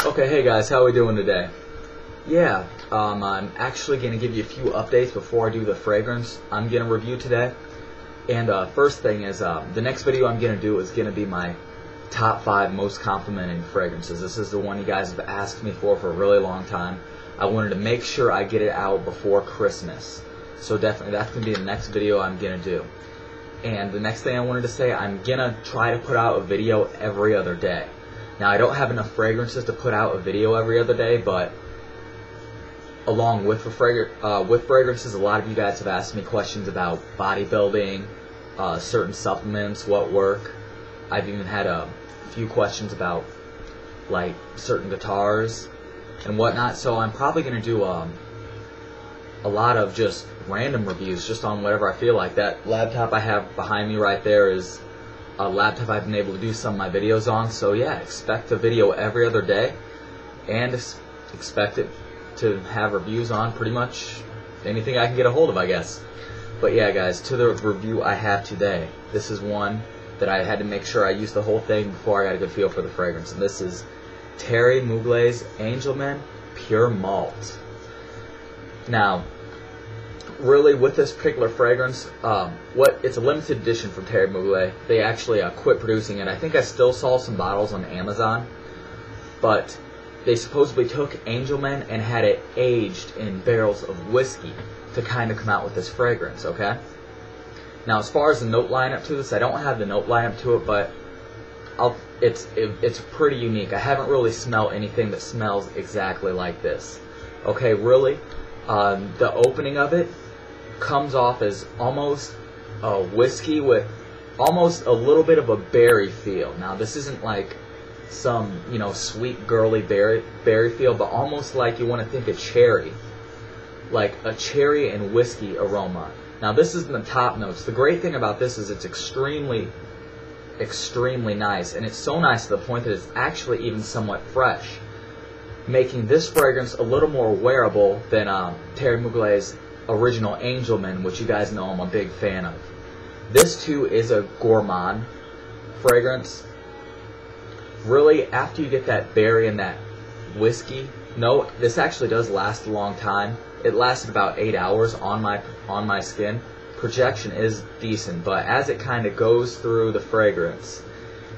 Okay, hey guys, how are we doing today? Yeah, I'm actually going to give you a few updates before I do the fragrance I'm going to review today. And first thing is, the next video I'm going to do is going to be my top 5 most complimented fragrances. This is the one you guys have asked me for a really long time. I wanted to make sure I get it out before Christmas. So definitely that's going to be the next video I'm going to do. And the next thing I wanted to say, I'm going to try to put out a video every other day. Now, I don't have enough fragrances to put out a video every other day, but along with fragrances, a lot of you guys have asked me questions about bodybuilding, certain supplements, what work. I've even had a few questions about like certain guitars and whatnot, so I'm probably going to do a lot of just random reviews just on whatever I feel like. That laptop I have behind me right there is a laptop I've been able to do some of my videos on. So yeah, expect a video every other day, and expect it to have reviews on pretty much anything I can get a hold of, I guess. But yeah guys, to the review I have today. This is one that I had to make sure I used the whole thing before I got a good feel for the fragrance, and this is Thierry Mugler's Angelman Pure Malt. Now, really, with this particular fragrance, it's a limited edition from Thierry Mugler. They actually quit producing it. I think I still saw some bottles on Amazon, but they supposedly took Angelman and had it aged in barrels of whiskey to kind of come out with this fragrance, okay? Now, as far as the note lineup to this, I don't have the note lineup to it, but it's pretty unique. I haven't really smelled anything that smells exactly like this. Okay, really, the opening of it comes off as almost a whiskey with almost a little bit of a berry feel. Now, this isn't like some, sweet girly berry feel, but almost like you want to think of cherry, like a cherry and whiskey aroma. Now, this is in the top notes. The great thing about this is it's extremely nice, and it's so nice to the point that it's actually even somewhat fresh, making this fragrance a little more wearable than Thierry Mugler's original Angelman, which you guys know I'm a big fan of. This too is a gourmand fragrance. Really, after you get that berry and that whiskey note, this actually does last a long time. It lasted about 8 hours on my skin. Projection is decent, but as it kind of goes through the fragrance,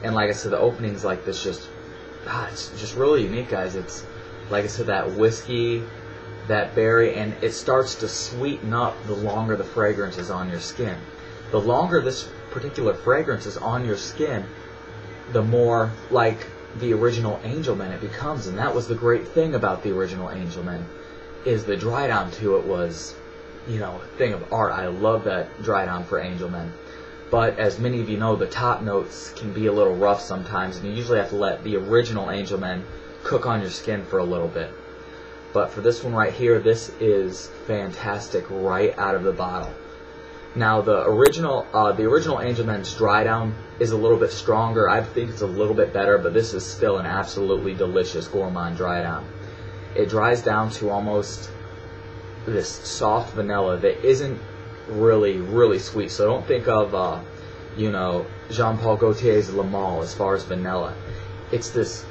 and like I said, the opening's like this, it's just really unique, guys. It's like I said, that whiskey, that berry, and it starts to sweeten up the longer the fragrance is on your skin. The longer this particular fragrance is on your skin, the more like the original Angelman it becomes. And that was the great thing about the original Angelman, is the dry down to it was, a thing of art. I love that dry down for Angelman. But as many of you know, the top notes can be a little rough sometimes, and you usually have to let the original Angelman cook on your skin for a little bit. But for this one right here, this is fantastic right out of the bottle. Now, the original Angelman's dry down is a little bit stronger. I think it's a little bit better, but this is still an absolutely delicious gourmand dry down. It dries down to almost this soft vanilla that isn't really sweet. So don't think of Jean-Paul Gaultier's Le Male as far as vanilla. It's this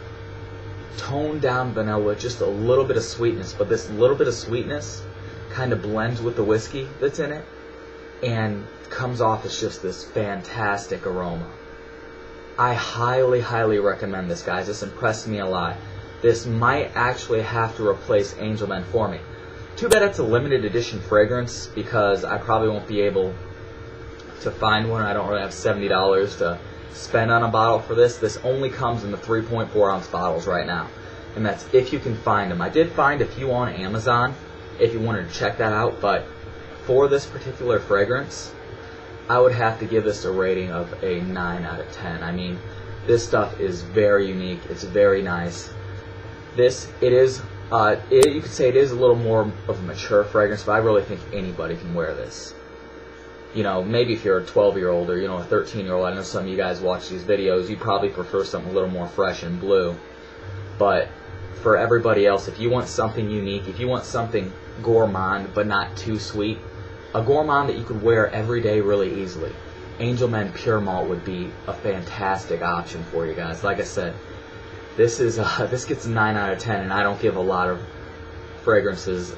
toned down vanilla with just a little bit of sweetness, but this little bit of sweetness kind of blends with the whiskey that's in it and comes off as just this fantastic aroma. I highly recommend this, guys. This impressed me a lot. This might actually have to replace Angelman for me. Too bad it's a limited edition fragrance, because I probably won't be able to find one. I don't really have $70 to spend on a bottle for this. This only comes in the 3.4 ounce bottles right now, and that's if you can find them. I did find a few on Amazon if you wanted to check that out, but for this particular fragrance, I would have to give this a rating of a 9 out of 10. I mean, this stuff is very unique. It's very nice. You could say it is a little more of a mature fragrance, but I really think anybody can wear this. Maybe if you're a 12-year-old or, a 13-year-old, I know some of you guys watch these videos, you probably prefer something a little more fresh and blue. But for everybody else, if you want something unique, if you want something gourmand but not too sweet, a gourmand that you could wear every day really easily, Angelman Pure Malt would be a fantastic option for you guys. Like I said, This is this gets a 9 out of 10, and I don't give a lot of fragrances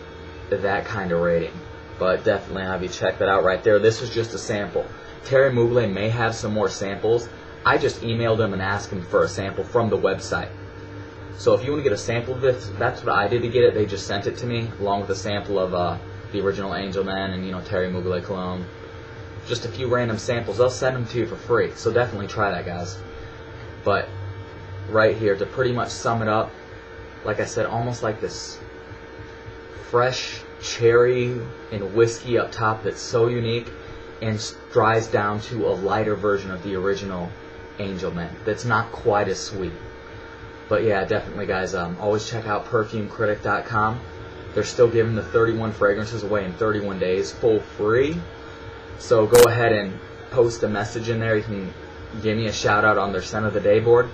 that kind of rating. But definitely have you check that out right there. This is just a sample. Thierry Mugler may have some more samples. I just emailed him and asked him for a sample from the website. So if you want to get a sample of this, that's what I did to get it. They just sent it to me along with a sample of the original Angel Man and, you know, Thierry Mugler cologne. Just a few random samples. They'll send them to you for free. So definitely try that, guys. But right here, to pretty much sum it up, like I said, almost like this fresh cherry and whiskey up top that's so unique, and dries down to a lighter version of the original Angel Man that's not quite as sweet. But yeah, definitely, guys, always check out perfumecritic.com. They're still giving the 31 fragrances away in 31 days full free. So go ahead and post a message in there. You can give me a shout out on their Scent of the Day board.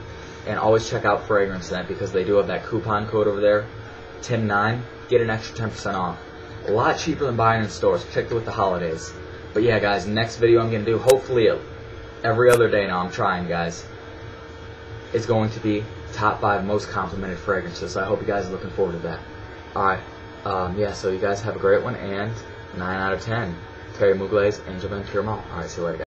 And always check out Fragrance Scent, because they do have that coupon code over there, TIM9. Get an extra 10% off. A lot cheaper than buying in stores, particularly with the holidays. But yeah, guys, next video I'm going to do, hopefully every other day now, I'm trying, guys, is going to be top 5 most complimented fragrances. So I hope you guys are looking forward to that. Alright, yeah, so you guys have a great one, and 9 out of 10. Thierry Mugler's Angel Man Pure Malt. Alright, see you later, guys.